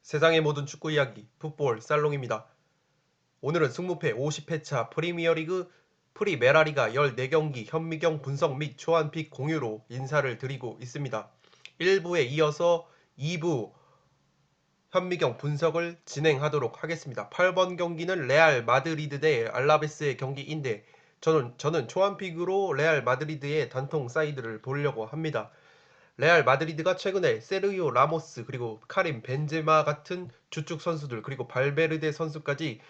세상의 모든 축구 이야기 풋볼 살롱입니다. 오늘은 승무패 50회차 프리미어리그 프리메라리가 14경기 현미경 분석 및 초안픽 공유로 인사를 드리고 있습니다. 1부에 이어서 2부 현미경 분석을 진행하도록 하겠습니다. 8번 경기는 레알 마드리드 대 알라베스의 경기인데 저는 초안픽으로 레알 마드리드의 단통 사이드를 보려고 합니다. 레알 마드리드가 최근에 세르히오 라모스 그리고 카림 벤제마 같은 주축 선수들 그리고 발베르데 선수까지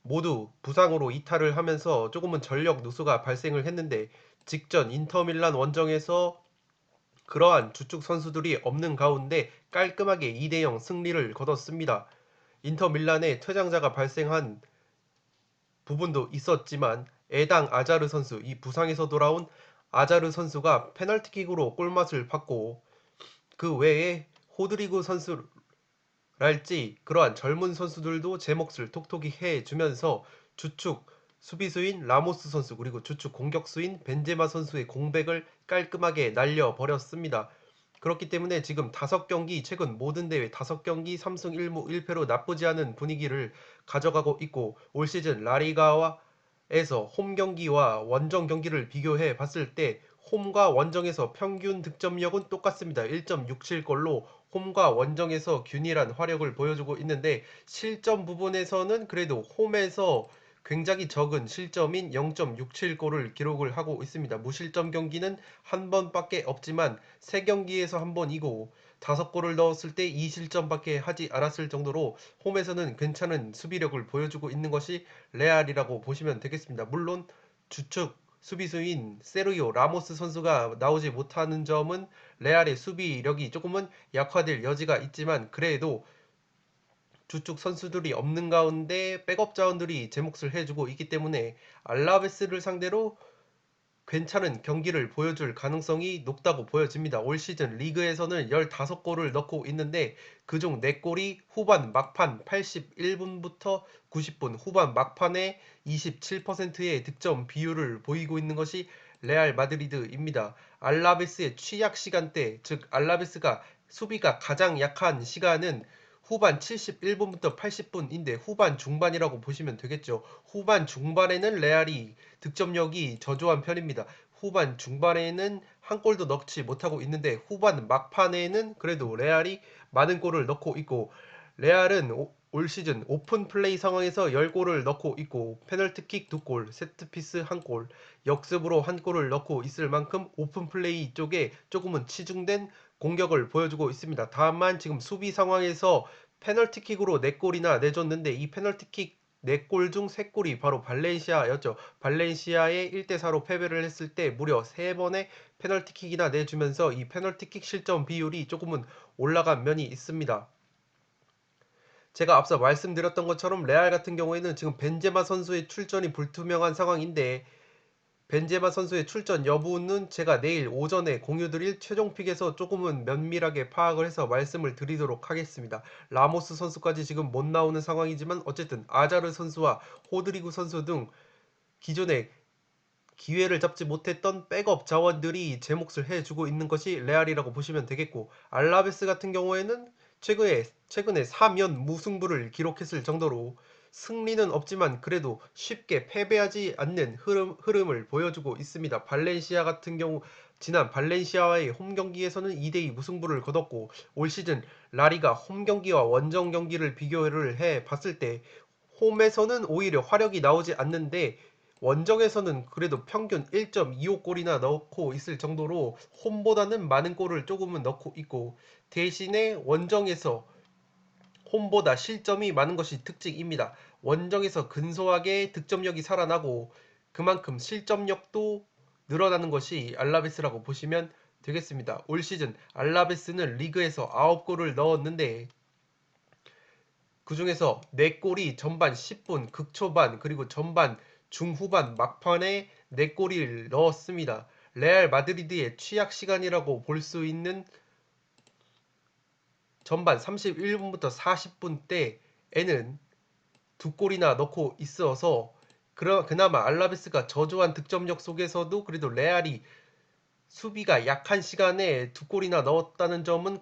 모두 부상으로 이탈을 하면서 조금은 전력 누수가 발생을 했는데 직전 인터밀란 원정에서 그러한 주축 선수들이 없는 가운데 깔끔하게 2대0 승리를 거뒀습니다. 인터밀란의 퇴장자가 발생한 부분도 있었지만 에당 아자르 선수, 이 부상에서 돌아온 아자르 선수가 페널티킥으로 골맛을 봤고 그 외에 호드리고 선수랄지 그러한 젊은 선수들도 제 몫을 톡톡히 해주면서 주축 수비수인 라모스 선수 그리고 주축 공격수인 벤제마 선수의 공백을 깔끔하게 날려버렸습니다. 그렇기 때문에 지금 5경기 최근 모든 대회 5경기 3승 1무 1패로 나쁘지 않은 분위기를 가져가고 있고 올 시즌 라리가에서 홈 경기와 원정 경기를 비교해 봤을 때 홈과 원정에서 평균 득점력은 똑같습니다. 1.67골로 홈과 원정에서 균일한 화력을 보여주고 있는데 실점 부분에서는 그래도 홈에서 굉장히 적은 실점인 0.67골을 기록을 하고 있습니다. 무실점 경기는 한 번밖에 없지만 3경기에서 한 번이고 5골을 넣었을 때 2실점밖에 하지 않았을 정도로 홈에서는 괜찮은 수비력을 보여주고 있는 것이 레알이라고 보시면 되겠습니다. 물론 주축 수비수인 세르히오 라모스 선수가 나오지 못하는 점은 레알의 수비력이 조금은 약화될 여지가 있지만 그래도 주축 선수들이 없는 가운데 백업 자원들이 제 몫을 해주고 있기 때문에 알라베스를 상대로 괜찮은 경기를 보여줄 가능성이 높다고 보여집니다. 올 시즌 리그에서는 15골을 넣고 있는데 그중 4골이 후반 막판 81분부터 90분 후반 막판에 27%의 득점 비율을 보이고 있는 것이 레알 마드리드입니다. 알라베스의 취약 시간대, 즉 알라베스가 수비가 가장 약한 시간은 후반 71분부터 80분인데 후반 중반이라고 보시면 되겠죠. 후반 중반에는 레알이 득점력이 저조한 편입니다. 후반 중반에는 한 골도 넣지 못하고 있는데 후반 막판에는 그래도 레알이 많은 골을 넣고 있고 레알은 올 시즌 오픈 플레이 상황에서 10골을 넣고 있고 페널티킥 2골, 세트피스 1골, 역습으로 1골을 넣고 있을 만큼 오픈 플레이 쪽에 조금은 치중된 공격을 보여주고 있습니다. 다만 지금 수비 상황에서 페널티킥으로 4골이나 내줬는데 이 페널티킥 4골 중 3골이 바로 발렌시아였죠. 발렌시아에 1대4로 패배를 했을 때 무려 3번의 페널티킥이나 내주면서 이 페널티킥 실점 비율이 조금은 올라간 면이 있습니다. 제가 앞서 말씀드렸던 것처럼 레알 같은 경우에는 지금 벤제마 선수의 출전이 불투명한 상황인데 벤제마 선수의 출전 여부는 제가 내일 오전에 공유드릴 최종픽에서 조금은 면밀하게 파악을 해서 말씀을 드리도록 하겠습니다. 라모스 선수까지 지금 못 나오는 상황이지만 어쨌든 아자르 선수와 호드리구 선수 등 기존에 기회를 잡지 못했던 백업 자원들이 제 몫을 해주고 있는 것이 레알이라고 보시면 되겠고 알라베스 같은 경우에는 최근에 3연 무승부를 기록했을 정도로 승리는 없지만 그래도 쉽게 패배하지 않는 흐름을 보여주고 있습니다. 발렌시아 같은 경우 지난 발렌시아와의 홈 경기에서는 2대2 무승부를 거뒀고 올 시즌 라리가 홈 경기와 원정 경기를 비교를 해 봤을 때 홈에서는 오히려 화력이 나오지 않는데 원정에서는 그래도 평균 1.25골이나 넣고 있을 정도로 홈보다는 많은 골을 조금은 넣고 있고 대신에 원정에서 홈보다 실점이 많은 것이 특징입니다. 원정에서 근소하게 득점력이 살아나고 그만큼 실점력도 늘어나는 것이 알라베스라고 보시면 되겠습니다. 올 시즌 알라베스는 리그에서 9골을 넣었는데 그 중에서 4골이 전반 10분 극초반 그리고 전반 중후반 막판에 4골을 넣었습니다. 레알 마드리드의 취약 시간이라고 볼 수 있는 전반 31분부터 40분 때에는 2골이나 넣고 있어서 그나마 알라베스가 저조한 득점력 속에서도 그래도 레알이 수비가 약한 시간에 2골이나 넣었다는 점은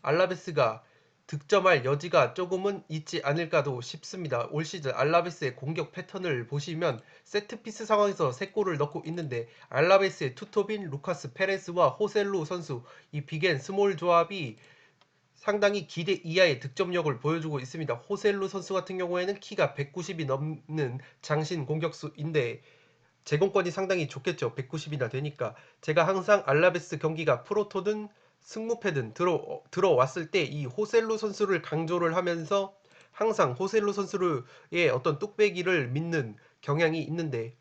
알라베스가 득점할 여지가 조금은 있지 않을까도 싶습니다. 올 시즌 알라베스의 공격 패턴을 보시면 세트피스 상황에서 3골을 넣고 있는데 알라베스의 투톱인 루카스 페레스와 호셀루 선수 이 빅앤 스몰 조합이 상당히 기대 이하의 득점력을 보여주고 있습니다. 호셀루 선수 같은 경우에는 키가 190이 넘는 장신 공격수인데 제공권이 상당히 좋겠죠. 190이나 되니까. 제가 항상 알라베스 경기가 프로토든 승무패든 들어왔을 때 이 호셀루 선수를 강조를 하면서 항상 호셀루 선수의 어떤 뚝배기를 믿는 경향이 있는데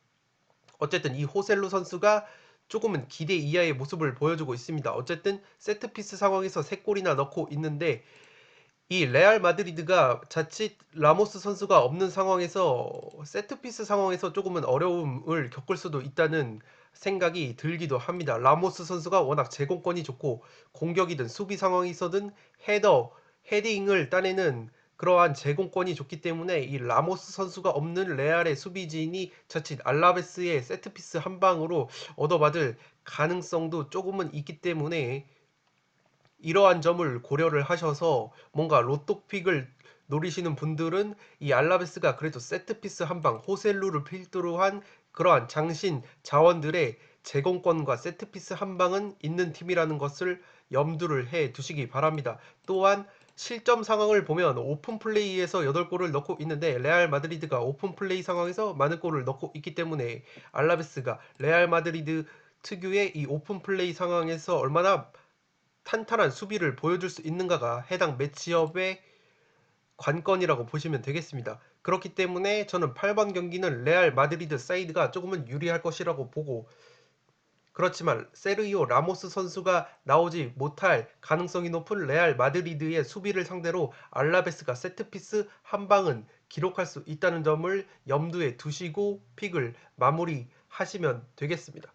어쨌든 이 호셀루 선수가 조금은 기대 이하의 모습을 보여주고 있습니다. 어쨌든 세트피스 상황에서 3골이나 넣고 있는데 이 레알 마드리드가 자칫 라모스 선수가 없는 상황에서 세트피스 상황에서 조금은 어려움을 겪을 수도 있다는 생각이 들기도 합니다. 라모스 선수가 워낙 제공권이 좋고 공격이든 수비 상황에서든 헤딩을 따내는 그러한 제공권이 좋기 때문에 이 라모스 선수가 없는 레알의 수비진이 자칫 알라베스의 세트피스 한 방으로 얻어맞을 가능성도 조금은 있기 때문에 이러한 점을 고려를 하셔서 뭔가 로또픽을 노리시는 분들은 이 알라베스가 그래도 세트피스 한 방, 호셀루를 필두로 한 그러한 장신 자원들의 제공권과 세트피스 한 방은 있는 팀이라는 것을 염두를 해 두시기 바랍니다. 또한 실점 상황을 보면 오픈 플레이에서 8골을 넣고 있는데 레알 마드리드가 오픈 플레이 상황에서 많은 골을 넣고 있기 때문에 알라베스가 레알 마드리드 특유의 이 오픈 플레이 상황에서 얼마나 탄탄한 수비를 보여줄 수 있는가가 해당 매치업의 관건이라고 보시면 되겠습니다. 그렇기 때문에 저는 8번 경기는 레알 마드리드 사이드가 조금은 유리할 것이라고 보고 그렇지만 세르히오 라모스 선수가 나오지 못할 가능성이 높은 레알 마드리드의 수비를 상대로 알라베스가 세트피스 한 방은 기록할 수 있다는 점을 염두에 두시고 픽을 마무리하시면 되겠습니다.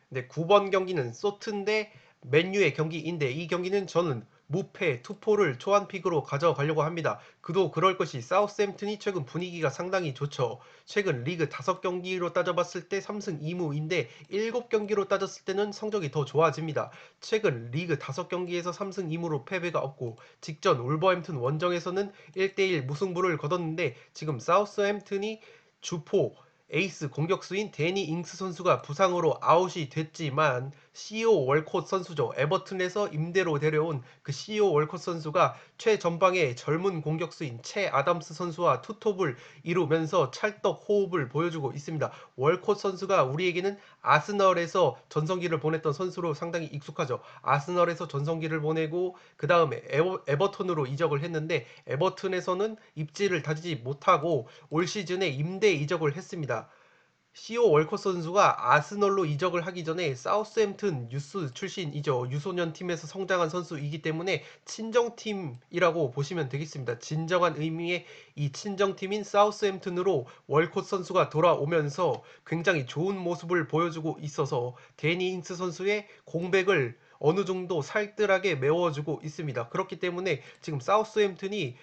네, 9번 경기는 소트인데 맨유의 경기인데 이 경기는 저는 무패 투포를 초안픽으로 가져가려고 합니다. 그도 그럴 것이 사우스햄튼이 최근 분위기가 상당히 좋죠. 최근 리그 5경기로 따져봤을 때 3승 2무인데 7경기로 따졌을 때는 성적이 더 좋아집니다. 최근 리그 5경기에서 3승 2무로 패배가 없고 직전 울버햄튼 원정에서는 1대1 무승부를 거뒀는데 지금 사우스햄튼이 주포 에이스 공격수인 데니 잉스 선수가 부상으로 아웃이 됐지만 CEO 월콧 선수죠. 에버튼에서 임대로 데려온 그 CEO 월콧 선수가 최전방의 젊은 공격수인 채 아담스 선수와 투톱을 이루면서 찰떡 호흡을 보여주고 있습니다. 월콧 선수가 우리에게는 아스널에서 전성기를 보냈던 선수로 상당히 익숙하죠. 아스널에서 전성기를 보내고 그 다음에 에버턴으로 이적을 했는데 에버튼에서는 입지를 다지지 못하고 올 시즌에 임대 이적을 했습니다. CEO 월커 선수가 아스널로 이적을 하기 전에 사우스햄튼 유스 출신이죠. 유소년 팀에서 성장한 선수이기 때문에 친정팀이라고 보시면 되겠습니다. 진정한 의미의 이 친정팀인 사우스햄튼으로 월콧 선수가 돌아오면서 굉장히 좋은 모습을 보여주고 있어서 데니 잉스 선수의 공백을 어느 정도 살뜰하게 메워주고 있습니다. 그렇기 때문에 지금 사우스햄튼이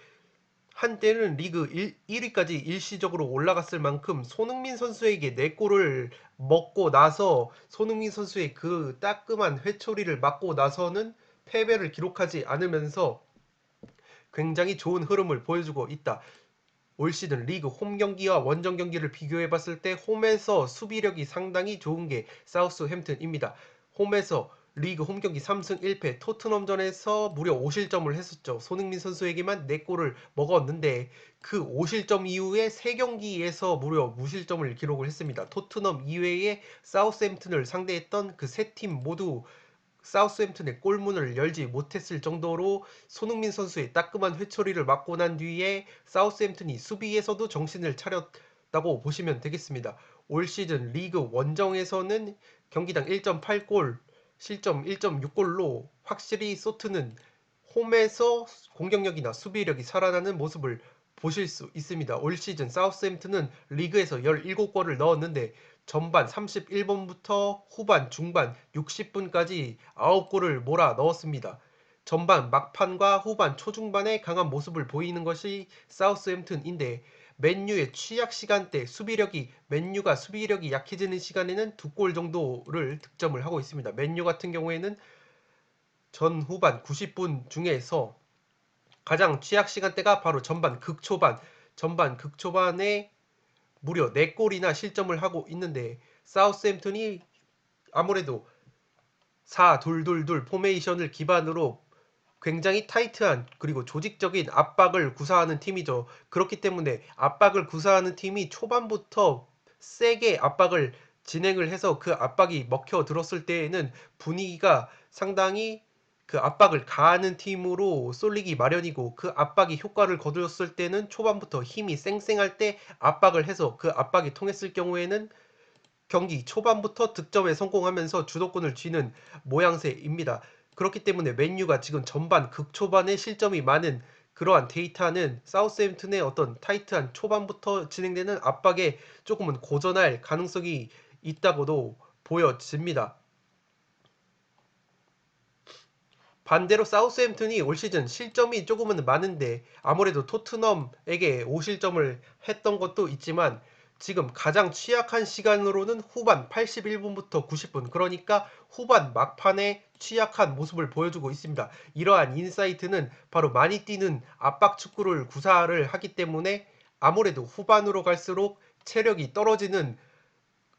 한때는 리그 1위까지 일시적으로 올라갔을 만큼 손흥민 선수에게 4골을 먹고 나서 손흥민 선수의 그 따끔한 회초리를 맞고 나서는 패배를 기록하지 않으면서 굉장히 좋은 흐름을 보여주고 있다. 올 시즌 리그 홈 경기와 원정 경기를 비교해 봤을 때 홈에서 수비력이 상당히 좋은 게 사우스햄튼입니다. 홈에서 리그 홈 경기 3승 1패 토트넘전에서 무려 5실점을 했었죠. 손흥민 선수에게만 4골을 먹었는데 그 5실점 이후에 3경기에서 무려 무실점을 기록을 했습니다. 토트넘 이외에 사우스햄튼을 상대했던 그 세 팀 모두 사우스햄튼의 골문을 열지 못했을 정도로 손흥민 선수의 따끔한 회초리를 맞고 난 뒤에 사우스햄튼이 수비에서도 정신을 차렸다고 보시면 되겠습니다. 올 시즌 리그 원정에서는 경기당 1.8골, 실점 1.6골로 확실히 소트는 홈에서 공격력이나 수비력이 살아나는 모습을 보실 수 있습니다. 올 시즌 사우스햄튼은 리그에서 17골을 넣었는데 전반 31분부터 후반 중반 60분까지 9골을 몰아 넣었습니다. 전반 막판과 후반 초중반에 강한 모습을 보이는 것이 사우스햄튼인데 맨유의 취약 시간대 맨유가 수비력이 약해지는 시간에는 2골 정도를 득점을 하고 있습니다. 맨유 같은 경우에는 전후반 90분 중에서 가장 취약 시간대가 바로 전반 극초반에 무려 4골이나 실점을 하고 있는데 사우스햄튼이 아무래도 4-2-2-2 포메이션을 기반으로 굉장히 타이트한 그리고 조직적인 압박을 구사하는 팀이죠. 그렇기 때문에 압박을 구사하는 팀이 초반부터 세게 압박을 진행을 해서 그 압박이 먹혀 들었을 때에는 분위기가 상당히 그 압박을 가하는 팀으로 쏠리기 마련이고 그 압박이 효과를 거두었을 때는 초반부터 힘이 쌩쌩할 때 압박을 해서 그 압박이 통했을 경우에는 경기 초반부터 득점에 성공하면서 주도권을 쥐는 모양새입니다. 그렇기 때문에 맨유가 지금 전반 극초반에 실점이 많은 그러한 데이터는 사우스햄튼의 어떤 타이트한 초반부터 진행되는 압박에 조금은 고전할 가능성이 있다고도 보여집니다. 반대로 사우스햄튼이 올 시즌 실점이 조금은 많은데 아무래도 토트넘에게 5실점을 했던 것도 있지만 지금 가장 취약한 시간으로는 후반 81분부터 90분 그러니까 후반 막판에 취약한 모습을 보여주고 있습니다. 이러한 인사이트는 바로 많이 뛰는 압박 축구를 구사를 하기 때문에 아무래도 후반으로 갈수록 체력이 떨어지는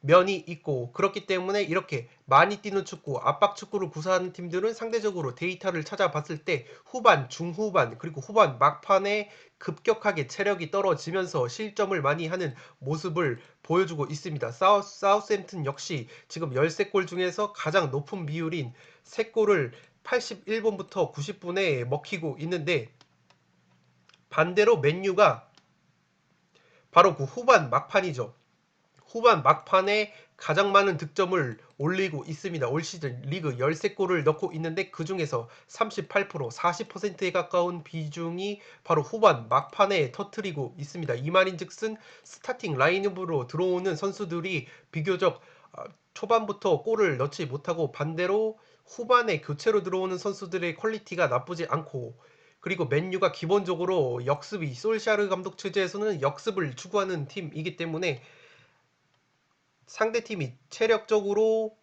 면이 있고 그렇기 때문에 이렇게 많이 뛰는 축구, 압박 축구를 구사하는 팀들은 상대적으로 데이터를 찾아봤을 때 후반, 중후반, 그리고 후반 막판에 급격하게 체력이 떨어지면서 실점을 많이 하는 모습을 보여주고 있습니다. 사우스햄튼 역시 지금 13골 중에서 가장 높은 비율인 3골을 81분부터 90분에 먹히고 있는데 반대로 맨유가 바로 그 후반 막판이죠. 후반 막판에 가장 많은 득점을 올리고 있습니다. 올 시즌 리그 13골을 넣고 있는데 그 중에서 38%, 40%에 가까운 비중이 바로 후반 막판에 터트리고 있습니다. 이 말인즉슨 스타팅 라인업으로 들어오는 선수들이 비교적 초반부터 골을 넣지 못하고 반대로 후반에 교체로 들어오는 선수들의 퀄리티가 나쁘지 않고 그리고 맨유가 기본적으로 역습이 솔샤르 감독 체제에서는 역습을 추구하는 팀이기 때문에 상대팀이 체력적으로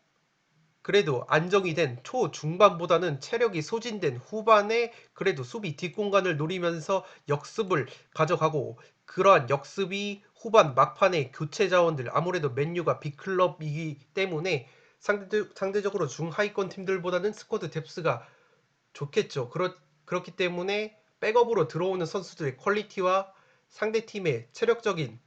그래도 안정이 된 초중반보다는 체력이 소진된 후반에 그래도 수비 뒷공간을 노리면서 역습을 가져가고 그러한 역습이 후반 막판에 교체 자원들 아무래도 맨유가 빅클럽이기 때문에 상대적으로 중하위권 팀들보다는 스쿼드 뎁스가 좋겠죠. 그렇기 때문에 백업으로 들어오는 선수들의 퀄리티와 상대팀의 체력적인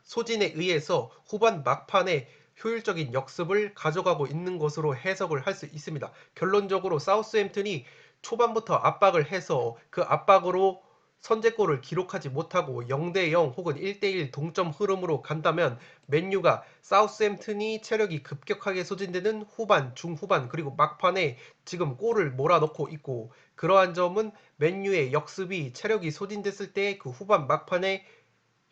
소진에 의해서 후반 막판에 효율적인 역습을 가져가고 있는 것으로 해석을 할 수 있습니다. 결론적으로 사우스햄튼이 초반부터 압박을 해서 그 압박으로 선제골을 기록하지 못하고 0대0 혹은 1대1 동점 흐름으로 간다면 맨유가 사우스햄튼이 체력이 급격하게 소진되는 후반, 중후반 그리고 막판에 지금 골을 몰아넣고 있고 그러한 점은 맨유의 역습이 체력이 소진됐을 때 그 후반 막판에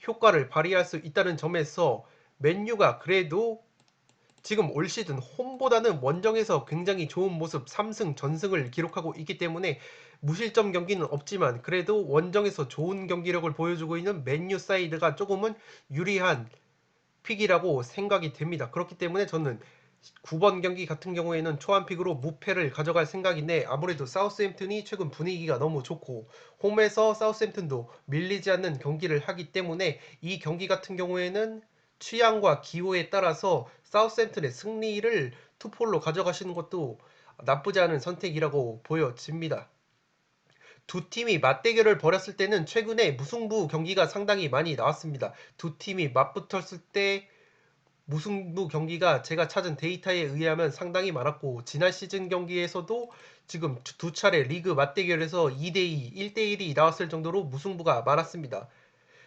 효과를 발휘할 수 있다는 점에서 맨유가 그래도 지금 올 시즌 홈보다는 원정에서 굉장히 좋은 모습 3승 전승을 기록하고 있기 때문에 무실점 경기는 없지만 그래도 원정에서 좋은 경기력을 보여주고 있는 맨유 사이드가 조금은 유리한 픽이라고 생각이 됩니다. 그렇기 때문에 저는 9번 경기 같은 경우에는 초안픽으로 무패를 가져갈 생각인데 아무래도 사우스햄튼이 최근 분위기가 너무 좋고 홈에서 사우스햄튼도 밀리지 않는 경기를 하기 때문에 이 경기 같은 경우에는 취향과 기호에 따라서 사우스햄튼의 승리를 투폴로 가져가시는 것도 나쁘지 않은 선택이라고 보여집니다. 두 팀이 맞대결을 벌였을 때는 최근에 무승부 경기가 상당히 많이 나왔습니다. 두 팀이 맞붙었을 때 무승부 경기가 제가 찾은 데이터에 의하면 상당히 많았고 지난 시즌 경기에서도 지금 두 차례 리그 맞대결에서 2대2, 1대1이 나왔을 정도로 무승부가 많았습니다.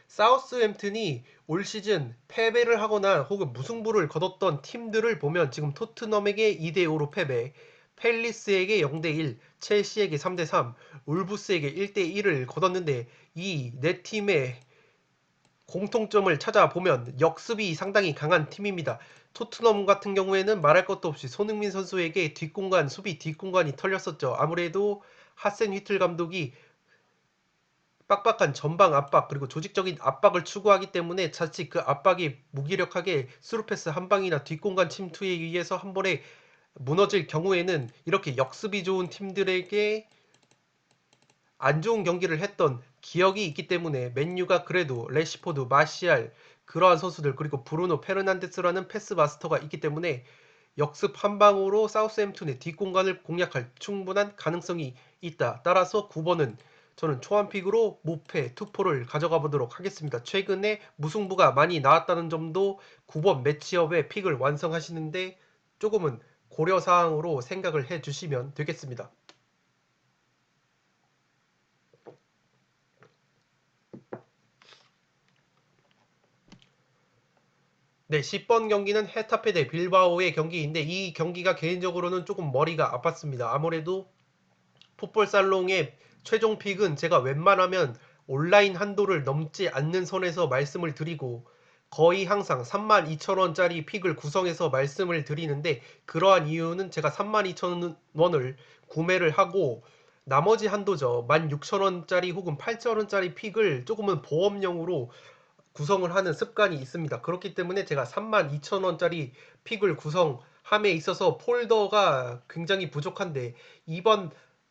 사우스햄튼이 올 시즌 패배를 하거나 혹은 무승부를 거뒀던 팀들을 보면 지금 토트넘에게 2대5로 패배, 팰리스에게 0대1, 첼시에게 3대3, 울브스에게 1대1을 거뒀는데 이 네 팀의 공통점을 찾아보면 역습이 상당히 강한 팀입니다. 토트넘 같은 경우에는 말할 것도 없이 손흥민 선수에게 수비 뒷공간이 털렸었죠. 아무래도 하센 휘틀 감독이 빡빡한 전방 압박 그리고 조직적인 압박을 추구하기 때문에 자칫 그 압박이 무기력하게 스루패스 한 방이나 뒷공간 침투에 의해서 한 번에 무너질 경우에는 이렇게 역습이 좋은 팀들에게 안 좋은 경기를 했던 기억이 있기 때문에 맨유가 그래도 레시포드, 마시알 그러한 선수들 그리고 브루노 페르난데스라는 패스 마스터가 있기 때문에 역습 한 방으로 사우스햄튼의 뒷공간을 공략할 충분한 가능성이 있다. 따라서 9번은 저는 초안픽으로 무패 투포를 가져가 보도록 하겠습니다. 최근에 무승부가 많이 나왔다는 점도 9번 매치업에 픽을 완성하시는데 조금은 고려사항으로 생각을 해주시면 되겠습니다. 네, 10번 경기는 헤타페 대 빌바오의 경기인데 이 경기가 개인적으로는 조금 머리가 아팠습니다. 아무래도 풋볼 살롱의 최종 픽은 제가 웬만하면 온라인 한도를 넘지 않는 선에서 말씀을 드리고 거의 항상 32,000원짜리 픽을 구성해서 말씀을 드리는데 그러한 이유는 제가 32,000원을 구매를 하고 나머지 한도죠. 16,000원짜리 혹은 8,000원짜리 픽을 조금은 보험용으로 구성을 하는 습관이 있습니다. 그렇기 때문에 제가 32,000원짜리 픽을 구성함에 있어서 폴더가 굉장히 부족한데 이번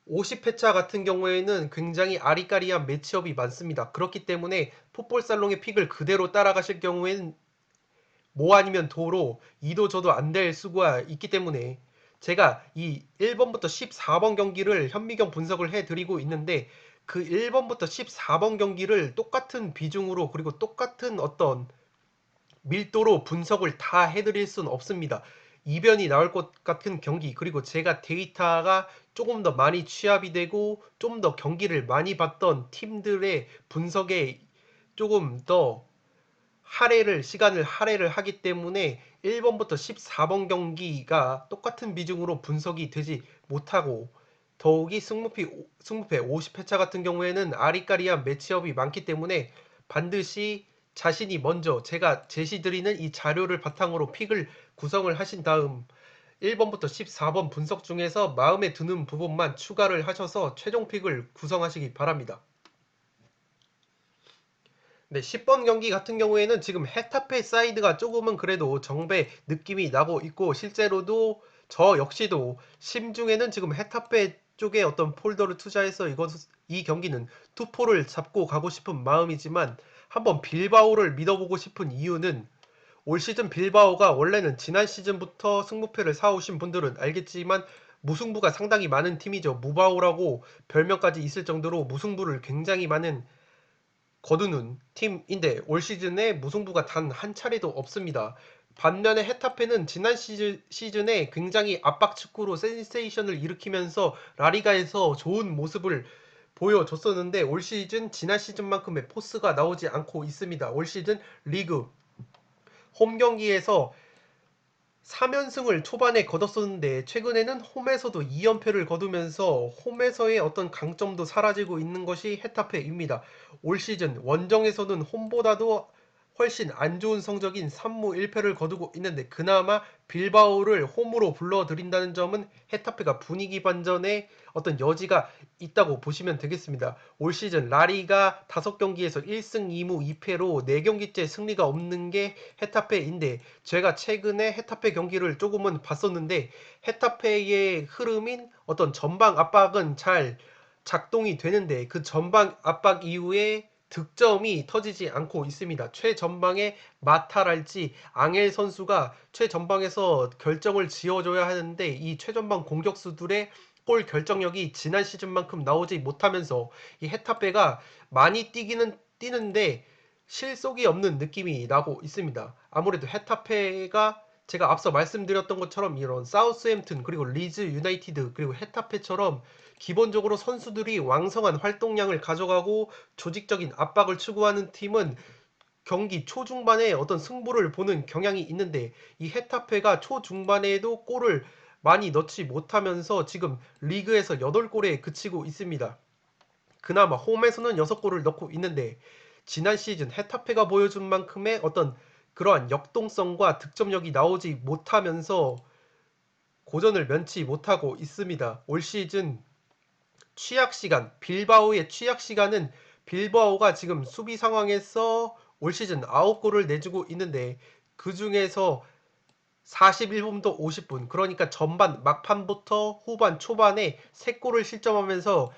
50회차 같은 경우에는 굉장히 아리까리한 매치업이 많습니다. 그렇기 때문에 풋볼살롱의 픽을 그대로 따라가실 경우에는 뭐 아니면 도로 이도 저도 안 될 수가 있기 때문에 제가 이 1번부터 14번 경기를 현미경 분석을 해드리고 있는데 그 1번부터 14번 경기를 똑같은 비중으로 그리고 똑같은 어떤 밀도로 분석을 다 해드릴 수는 없습니다. 이변이 나올 것 같은 경기 그리고 제가 데이터가 조금 더 많이 취합이 되고 좀 더 경기를 많이 봤던 팀들의 분석에 조금 더 시간을 할애를 하기 때문에 1번부터 14번 경기가 똑같은 비중으로 분석이 되지 못하고 더욱이 승무패 50회차 같은 경우에는 아리까리한 매치업이 많기 때문에 반드시 자신이 먼저 제가 제시드리는 이 자료를 바탕으로 픽을 구성을 하신 다음 1번부터 14번 분석 중에서 마음에 드는 부분만 추가를 하셔서 최종 픽을 구성하시기 바랍니다. 네, 10번 경기 같은 경우에는 지금 헤타페 사이드가 조금은 그래도 정배 느낌이 나고 있고 실제로도 저 역시도 심중에는 지금 헤타페 쪽에 어떤 폴더를 투자해서 이 경기는 투포를 잡고 가고 싶은 마음이지만 한번 빌바오를 믿어보고 싶은 이유는 올 시즌 빌바오가 원래는 지난 시즌부터 승부패를 사오신 분들은 알겠지만 무승부가 상당히 많은 팀이죠. 무바오라고 별명까지 있을 정도로 무승부를 굉장히 많은 거두는 팀인데 올 시즌에 무승부가 단 한 차례도 없습니다. 반면에 헤타페는 지난 시즌에 굉장히 압박 축구로 센세이션을 일으키면서 라리가에서 좋은 모습을 보여줬었는데 올 시즌 지난 시즌만큼의 포스가 나오지 않고 있습니다. 올 시즌 리그 홈 경기에서 3연승을 초반에 거뒀었는데 최근에는 홈에서도 2연패를 거두면서 홈에서의 어떤 강점도 사라지고 있는 것이 헤타페입니다. 올 시즌 원정에서는 홈보다도 훨씬 안 좋은 성적인 3무 1패를 거두고 있는데 그나마 빌바오를 홈으로 불러들인다는 점은 헤타페가 분위기 반전에 어떤 여지가 있다고 보시면 되겠습니다. 올 시즌 라리가 5경기에서 1승 2무 2패로 4경기째 승리가 없는 게 헤타페인데 제가 최근에 헤타페 경기를 조금은 봤었는데 헤타페의 흐름인 어떤 전방 압박은 잘 작동이 되는데 그 전방 압박 이후에 득점이 터지지 않고 있습니다. 최전방에 마타랄지 앙헬 선수가 최전방에서 결정을 지어줘야 하는데 이 최전방 공격수들의 골 결정력이 지난 시즌만큼 나오지 못하면서 이 헤타페가 많이 뛰는데 실속이 없는 느낌이 나고 있습니다. 아무래도 헤타페가 제가 앞서 말씀드렸던 것처럼 이런 사우스햄튼 그리고 리즈 유나이티드 그리고 헤타페처럼 기본적으로 선수들이 왕성한 활동량을 가져가고 조직적인 압박을 추구하는 팀은 경기 초중반에 어떤 승부를 보는 경향이 있는데 이 헤타페가 초중반에도 골을 많이 넣지 못하면서 지금 리그에서 8골에 그치고 있습니다. 그나마 홈에서는 6골을 넣고 있는데 지난 시즌 헤타페가 보여준 만큼의 어떤 그러한 역동성과 득점력이 나오지 못하면서 고전을 면치 못하고 있습니다. 올 시즌 빌바오의 취약 시간은 빌바오가 지금 수비 상황에서 올 시즌 9골을 내주고 있는데 그 중에서 41분부터 50분, 그러니까 전반 막판부터 후반 초반에 3골을 실점하면서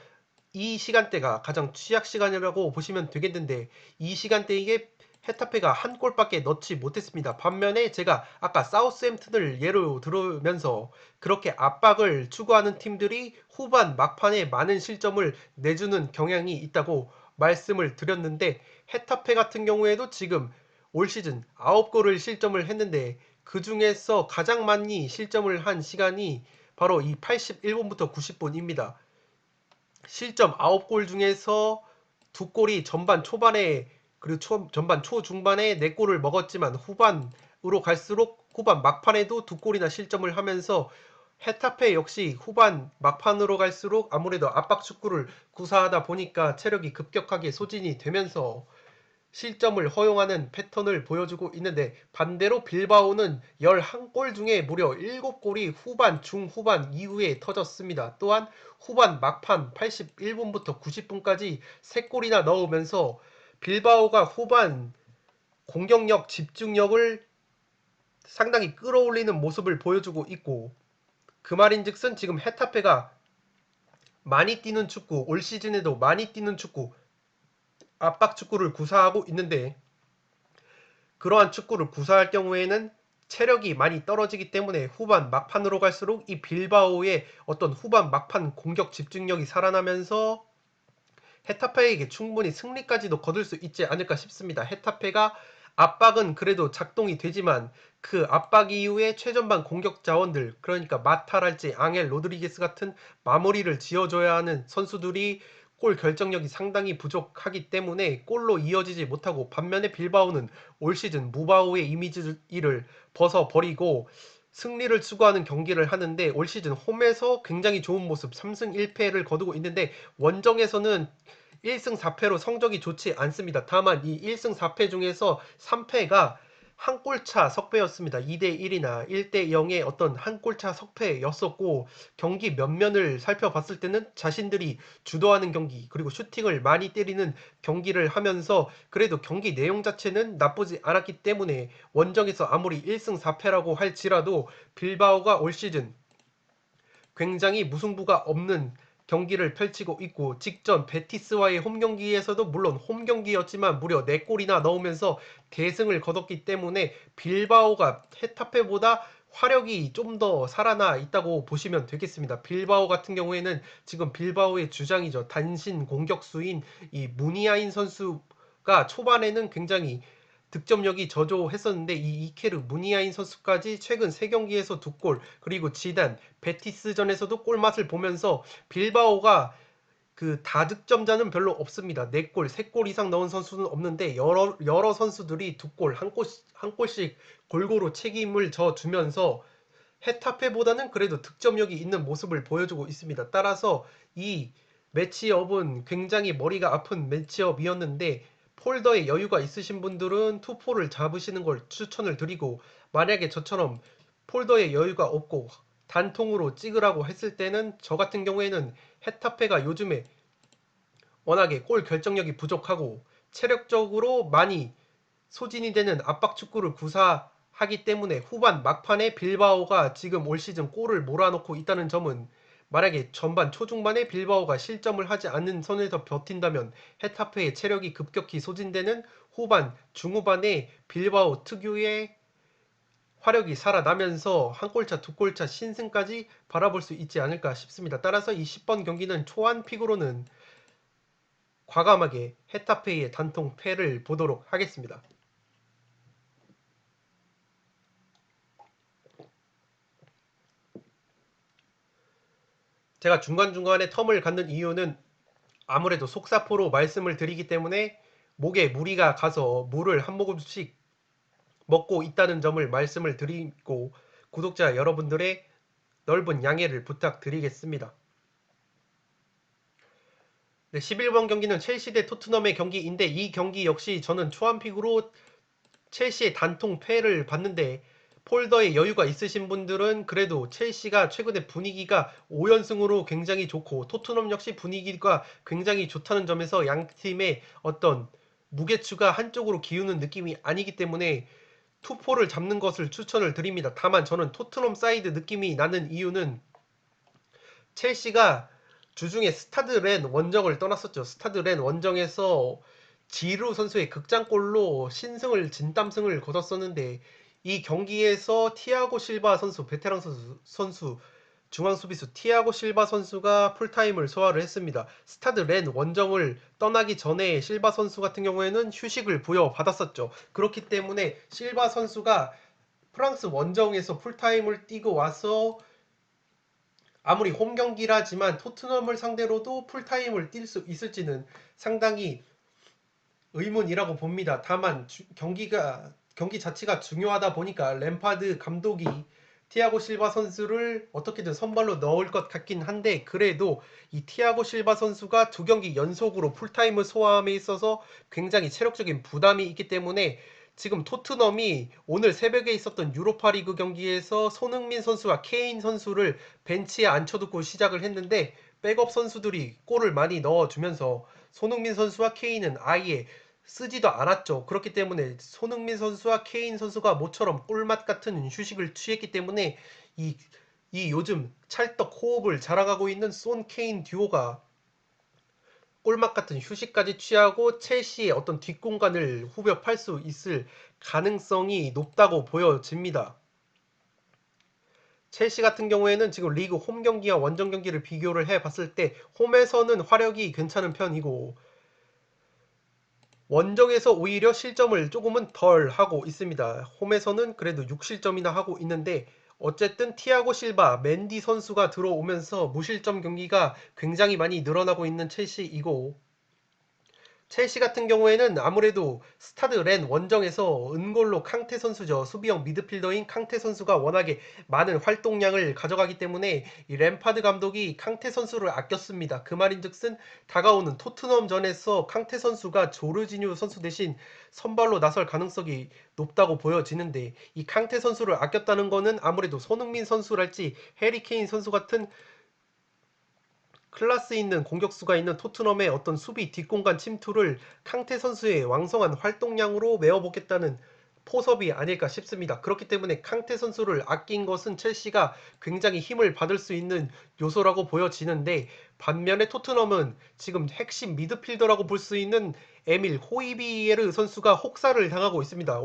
이 시간대가 가장 취약 시간이라고 보시면 되겠는데, 이 시간대에 헤타페가 한 골밖에 넣지 못했습니다. 반면에 제가 아까 사우스햄튼을 예로 들으면서 그렇게 압박을 추구하는 팀들이 후반 막판에 많은 실점을 내주는 경향이 있다고 말씀을 드렸는데, 헤타페 같은 경우에도 지금 올 시즌 9골을 실점을 했는데, 그 중에서 가장 많이 실점을 한 시간이 바로 이 81분부터 90분입니다. 실점 9골 중에서 2골이 전반 초반에, 그리고 전반 초중반에 4골을 먹었지만 후반으로 갈수록 후반 막판에도 2골이나 실점을 하면서, 헤타페 역시 후반 막판으로 갈수록 아무래도 압박 축구를 구사하다 보니까 체력이 급격하게 소진이 되면서 실점을 허용하는 패턴을 보여주고 있는데, 반대로 빌바오는 11골 중에 무려 7골이 후반, 중후반 이후에 터졌습니다. 또한 후반 막판 81분부터 90분까지 3골이나 넣으면서 빌바오가 후반 공격력, 집중력을 상당히 끌어올리는 모습을 보여주고 있고, 그 말인즉슨 지금 헤타페가 많이 뛰는 축구, 올 시즌에도 많이 뛰는 축구, 압박 축구를 구사하고 있는데, 그러한 축구를 구사할 경우에는 체력이 많이 떨어지기 때문에 후반 막판으로 갈수록 이 빌바오의 어떤 후반 막판 공격 집중력이 살아나면서 헤타페에게 충분히 승리까지도 거둘 수 있지 않을까 싶습니다. 헤타페가 압박은 그래도 작동이 되지만 그 압박 이후에 최전방 공격 자원들, 그러니까 마타랄지 앙헬 로드리게스 같은 마무리를 지어줘야 하는 선수들이 골 결정력이 상당히 부족하기 때문에 골로 이어지지 못하고, 반면에 빌바오는 올 시즌 무바오의 이미지를 벗어버리고 승리를 추구하는 경기를 하는데, 올 시즌 홈에서 굉장히 좋은 모습 3승 1패를 거두고 있는데, 원정에서는 1승 4패로 성적이 좋지 않습니다. 다만 이 1승 4패 중에서 3패가 한 골차 석패였습니다. 2대1이나 1대0의 어떤 한 골차 석패였었고, 경기 면면을 살펴봤을 때는 자신들이 주도하는 경기, 그리고 슈팅을 많이 때리는 경기를 하면서 그래도 경기 내용 자체는 나쁘지 않았기 때문에 원정에서 아무리 1승 4패라고 할지라도 빌바오가 올 시즌 굉장히 무승부가 없는 경기를 펼치고 있고, 직전 베티스와의 홈경기에서도 물론 홈경기였지만 무려 4골이나 넣으면서 대승을 거뒀기 때문에 빌바오가 헤타페보다 화력이 좀 더 살아나 있다고 보시면 되겠습니다. 빌바오 같은 경우에는 지금 빌바오의 주장이죠. 단신 공격수인 이 무니아인 선수가 초반에는 굉장히 득점력이 저조했었는데, 이 이케르 무니아인 선수까지 최근 3경기에서 2골, 그리고 지단 베티스전에서도 골맛을 보면서 빌바오가 그 다득점자는 별로 없습니다. 4골, 3골 이상 넣은 선수는 없는데 여러 선수들이 2골, 한 골씩 골고루 책임을 져주면서 헤타페보다는 그래도 득점력이 있는 모습을 보여주고 있습니다. 따라서 이 매치업은 굉장히 머리가 아픈 매치업이었는데, 폴더에 여유가 있으신 분들은 투포를 잡으시는 걸 추천을 드리고, 만약에 저처럼 폴더에 여유가 없고 단통으로 찍으라고 했을 때는, 저 같은 경우에는 헤타페가 요즘에 워낙에 골 결정력이 부족하고 체력적으로 많이 소진이 되는 압박 축구를 구사하기 때문에 후반 막판에 빌바오가 지금 올 시즌 골을 몰아넣고 있다는 점은, 만약에 전반 초중반에 빌바오가 실점을 하지 않는 선에서 버틴다면 헤타페의 체력이 급격히 소진되는 후반 중후반에 빌바오 특유의 화력이 살아나면서 한 골차 두 골차 신승까지 바라볼 수 있지 않을까 싶습니다. 따라서 이 10번 경기는 초안 픽으로는 과감하게 헤타페의 단통 패를 보도록 하겠습니다. 제가 중간중간에 텀을 갖는 이유는 아무래도 속사포로 말씀을 드리기 때문에 목에 무리가 가서 물을 한 모금씩 먹고 있다는 점을 말씀을 드리고, 구독자 여러분들의 넓은 양해를 부탁드리겠습니다. 네, 11번 경기는 첼시 대 토트넘의 경기인데, 이 경기 역시 저는 초안픽으로 첼시의 단통 패를 봤는데, 폴더에 여유가 있으신 분들은 그래도 첼시가 최근에 분위기가 5연승으로 굉장히 좋고 토트넘 역시 분위기가 굉장히 좋다는 점에서 양 팀의 어떤 무게추가 한쪽으로 기우는 느낌이 아니기 때문에 투포를 잡는 것을 추천을 드립니다. 다만 저는 토트넘 사이드 느낌이 나는 이유는 첼시가 주중에 스타드 렌 원정을 떠났었죠. 스타드 렌 원정에서 지루 선수의 극장골로 신승을 진땀승을 거뒀었는데 이 경기에서 티아고 실바 선수 베테랑 선수 중앙 수비수 티아고 실바 선수가 풀타임을 소화를 했습니다. 스타드 렌 원정을 떠나기 전에 실바 선수 같은 경우에는 휴식을 부여받았었죠. 그렇기 때문에 실바 선수가 프랑스 원정에서 풀타임을 뛰고 와서 아무리 홈 경기라지만 토트넘을 상대로도 풀타임을 뛸 수 있을지는 상당히 의문이라고 봅니다. 다만 경기 자체가 중요하다 보니까 램파드 감독이 티아고 실바 선수를 어떻게든 선발로 넣을 것 같긴 한데 그래도 이 티아고 실바 선수가 두 경기 연속으로 풀타임을 소화함에 있어서 굉장히 체력적인 부담이 있기 때문에 지금 토트넘이 오늘 새벽에 있었던 유로파리그 경기에서 손흥민 선수와 케인 선수를 벤치에 앉혀두고 시작을 했는데 백업 선수들이 골을 많이 넣어주면서 손흥민 선수와 케인은 아예 쓰지도 않았죠. 그렇기 때문에 손흥민 선수와 케인 선수가 모처럼 꿀맛 같은 휴식을 취했기 때문에 이, 이 요즘 찰떡 호흡을 자랑하고 있는 손 케인 듀오가 꿀맛 같은 휴식까지 취하고 첼시의 어떤 뒷공간을 후벼 팔 수 있을 가능성이 높다고 보여집니다. 첼시 같은 경우에는 지금 리그 홈 경기와 원정 경기를 비교를 해봤을 때 홈에서는 화력이 괜찮은 편이고 원정에서 오히려 실점을 조금은 덜 하고 있습니다. 홈에서는 그래도 6실점이나 하고 있는데 어쨌든 티아고 실바, 맨디 선수가 들어오면서 무실점 경기가 굉장히 많이 늘어나고 있는 첼시이고 첼시 같은 경우에는 아무래도 스타드 렌 원정에서 은골로 캉테 선수죠. 수비형 미드필더인 캉테 선수가 워낙에 많은 활동량을 가져가기 때문에 이 램파드 감독이 캉테 선수를 아꼈습니다. 그 말인즉슨 다가오는 토트넘전에서 캉테 선수가 조르지뉴 선수 대신 선발로 나설 가능성이 높다고 보여지는데 이 캉테 선수를 아꼈다는 거는 아무래도 손흥민 선수랄지 해리 케인 선수 같은 클라스 있는 공격수가 있는 토트넘의 어떤 수비 뒷공간 침투를 캉테 선수의 왕성한 활동량으로 메워보겠다는 포섭이 아닐까 싶습니다. 그렇기 때문에 캉테 선수를 아낀 것은 첼시가 굉장히 힘을 받을 수 있는 요소라고 보여지는데 반면에 토트넘은 지금 핵심 미드필더라고 볼 수 있는 에밀 호이비에르 선수가 혹사를 당하고 있습니다.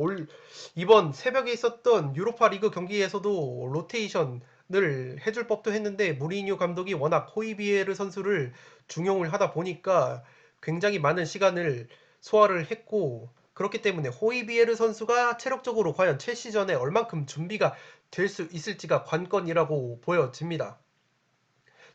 이번 새벽에 있었던 유로파 리그 경기에서도 로테이션을 해줄 법도 했는데 무리뉴 감독이 워낙 호이비에르 선수를 중용을 하다 보니까 굉장히 많은 시간을 소화를 했고 그렇기 때문에 호이비에르 선수가 체력적으로 과연 첼시전에 얼만큼 준비가 될 수 있을지가 관건이라고 보여집니다.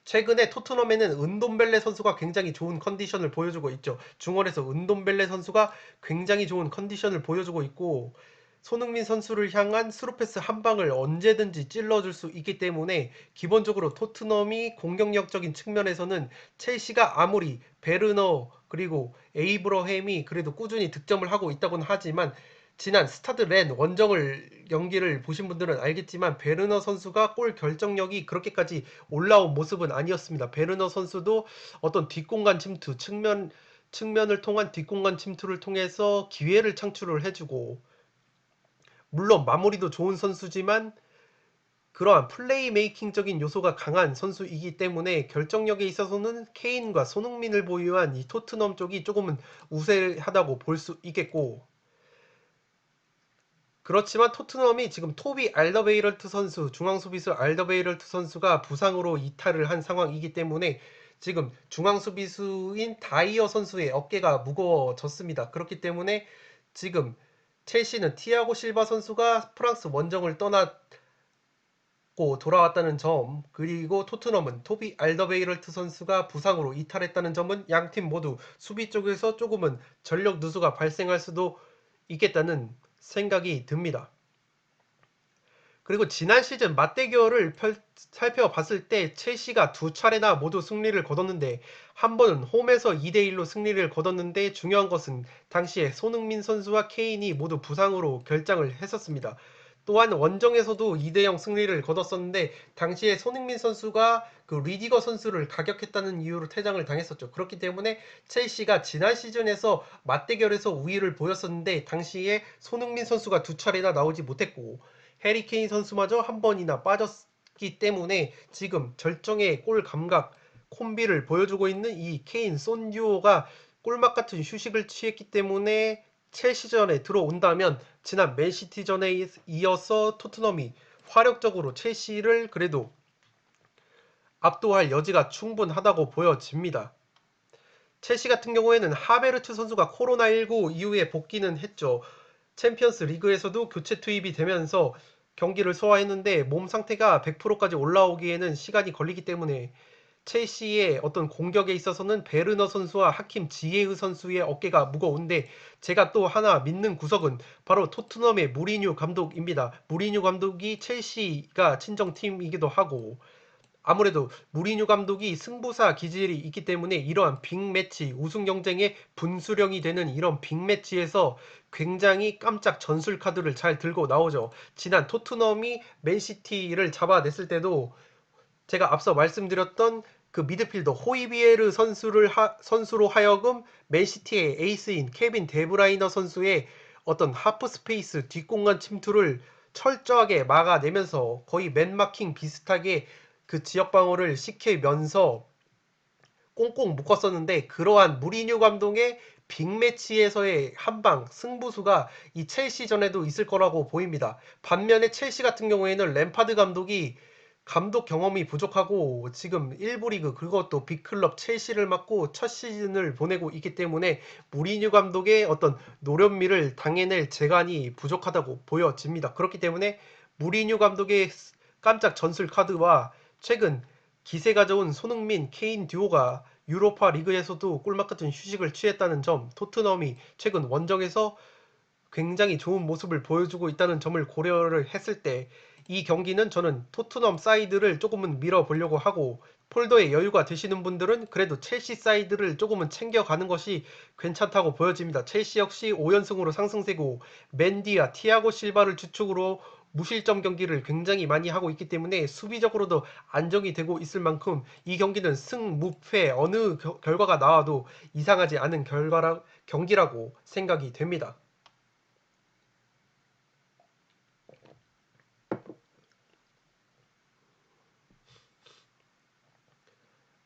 최근에 토트넘에는 은돔벨레 선수가 굉장히 좋은 컨디션을 보여주고 있죠. 중원에서 은돔벨레 선수가 굉장히 좋은 컨디션을 보여주고 있고 손흥민 선수를 향한 스루패스 한 방을 언제든지 찔러줄 수 있기 때문에 기본적으로 토트넘이 공격력적인 측면에서는 첼시가 아무리 베르너 그리고 에이브러햄이 그래도 꾸준히 득점을 하고 있다고는 하지만 지난 스타드 렌 원정을 경기를 보신 분들은 알겠지만 베르너 선수가 골 결정력이 그렇게까지 올라온 모습은 아니었습니다. 베르너 선수도 어떤 뒷공간 침투, 측면을 통한 뒷공간 침투를 통해서 기회를 창출을 해주고 물론 마무리도 좋은 선수지만 그러한 플레이메이킹적인 요소가 강한 선수이기 때문에 결정력에 있어서는 케인과 손흥민을 보유한 이 토트넘 쪽이 조금은 우세하다고 볼 수 있겠고 그렇지만 토트넘이 지금 토비 알더베이럴트 선수, 중앙 수비수 알더베이럴트 선수가 부상으로 이탈을 한 상황이기 때문에 지금 중앙 수비수인 다이어 선수의 어깨가 무거워졌습니다. 그렇기 때문에 지금 첼시는 티아고 실바 선수가 프랑스 원정을 떠났고 돌아왔다는 점, 그리고 토트넘은 토비 알더베이럴트 선수가 부상으로 이탈했다는 점은 양팀 모두 수비 쪽에서 조금은 전력 누수가 발생할 수도 있겠다는 생각이 듭니다. 그리고 지난 시즌 맞대결을 살펴봤을 때 첼시가 두 차례나 모두 승리를 거뒀는데 한 번은 홈에서 2대1로 승리를 거뒀는데 중요한 것은 당시에 손흥민 선수와 케인이 모두 부상으로 결장을 했었습니다. 또한 원정에서도 2대0 승리를 거뒀었는데 당시에 손흥민 선수가 그 리디거 선수를 가격했다는 이유로 퇴장을 당했었죠. 그렇기 때문에 첼시가 지난 시즌에서 맞대결에서 우위를 보였었는데 당시에 손흥민 선수가 두 차례나 나오지 못했고 해리 케인 선수마저 한 번이나 빠졌기 때문에 지금 절정의 골 감각 콤비를 보여주고 있는 이 케인 손 듀오가 꿀맛 같은 휴식을 취했기 때문에 첼시전에 들어온다면 지난 맨시티전에 이어서 토트넘이 화력적으로 첼시를 그래도 압도할 여지가 충분하다고 보여집니다. 첼시 같은 경우에는 하베르트 선수가 코로나19 이후에 복귀는 했죠. 챔피언스 리그에서도 교체 투입이 되면서 경기를 소화했는데 몸 상태가 100%까지 올라오기에는 시간이 걸리기 때문에 첼시의 어떤 공격에 있어서는 베르너 선수와 하킴 지에흐 선수의 어깨가 무거운데 제가 또 하나 믿는 구석은 바로 토트넘의 무리뉴 감독입니다. 무리뉴 감독이 첼시가 친정팀이기도 하고 아무래도 무리뉴 감독이 승부사 기질이 있기 때문에 이러한 빅매치 우승 경쟁의 분수령이 되는 이런 빅매치에서 굉장히 깜짝 전술 카드를 잘 들고 나오죠. 지난 토트넘이 맨시티를 잡아냈을 때도 제가 앞서 말씀드렸던 그 미드필더 호이비에르 선수로 하여금 맨시티의 에이스인 케빈 데브라이너 선수의 어떤 하프 스페이스 뒷공간 침투를 철저하게 막아내면서 거의 맨마킹 비슷하게 그 지역 방어를 시키면서 꽁꽁 묶었었는데 그러한 무리뉴 감독의 빅매치에서의 한방 승부수가 이 첼시전에도 있을 거라고 보입니다. 반면에 첼시 같은 경우에는 램파드 감독이 감독 경험이 부족하고 지금 1부 리그 그것도 빅클럽 첼시를 맡고 첫 시즌을 보내고 있기 때문에 무리뉴 감독의 어떤 노련미를 당해낼 재간이 부족하다고 보여집니다. 그렇기 때문에 무리뉴 감독의 깜짝 전술 카드와 최근 기세 가져온 손흥민, 케인 듀오가 유로파 리그에서도 꿀맛 같은 휴식을 취했다는 점, 토트넘이 최근 원정에서 굉장히 좋은 모습을 보여주고 있다는 점을 고려를 했을 때 이 경기는 저는 토트넘 사이드를 조금은 밀어보려고 하고 폴더에 여유가 되시는 분들은 그래도 첼시 사이드를 조금은 챙겨가는 것이 괜찮다고 보여집니다. 첼시 역시 5연승으로 상승세고 맨디와 티아고 실바를 주축으로 무실점 경기를 굉장히 많이 하고 있기 때문에 수비적으로도 안정이 되고 있을 만큼 이 경기는 승무패 어느 결과가 나와도 이상하지 않은 경기라고 생각이 됩니다.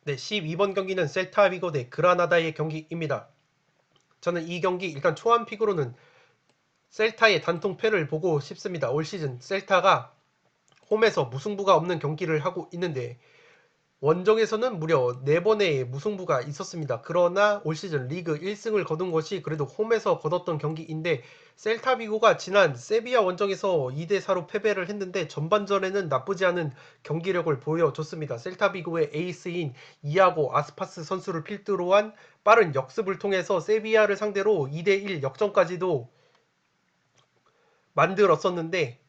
네, 12번 경기는 셀타비고 대 그라나다의 경기입니다. 저는 이 경기 일단 초안픽으로는 셀타의 단통패를 보고 싶습니다. 올 시즌 셀타가 홈에서 무승부가 없는 경기를 하고 있는데 원정에서는 무려 4번의 무승부가 있었습니다. 그러나 올 시즌 리그 1승을 거둔 것이 그래도 홈에서 거뒀던 경기인데 셀타비고가 지난 세비야 원정에서 2대4로 패배를 했는데 전반전에는 나쁘지 않은 경기력을 보여줬습니다. 셀타비고의 에이스인 이아고 아스파스 선수를 필두로 한 빠른 역습을 통해서 세비야를 상대로 2대1 역전까지도 만들었었는데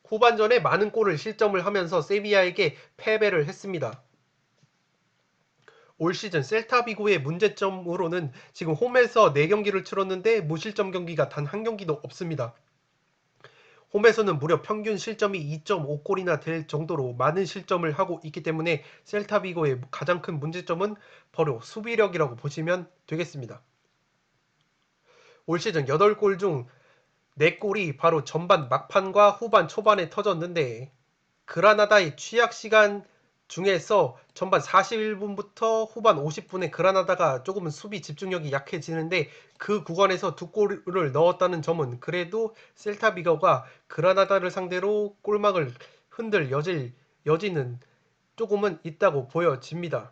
후반전에 많은 골을 실점을 하면서 세비야에게 패배를 했습니다. 올 시즌 셀타비고의 문제점으로는 지금 홈에서 4경기를 치렀는데 무실점 경기가 단 한 경기도 없습니다. 홈에서는 무려 평균 실점이 2.5골이나 될 정도로 많은 실점을 하고 있기 때문에 셀타비고의 가장 큰 문제점은 바로 수비력이라고 보시면 되겠습니다. 올 시즌 8골 중 4골이 바로 전반 막판과 후반 초반에 터졌는데 그라나다의 취약 시간 중에서 전반 41분부터 후반 50분에 그라나다가 조금은 수비 집중력이 약해지는데 그 구간에서 2골을 넣었다는 점은 그래도 셀타비거가 그라나다를 상대로 골망을 흔들 여지는 조금은 있다고 보여집니다.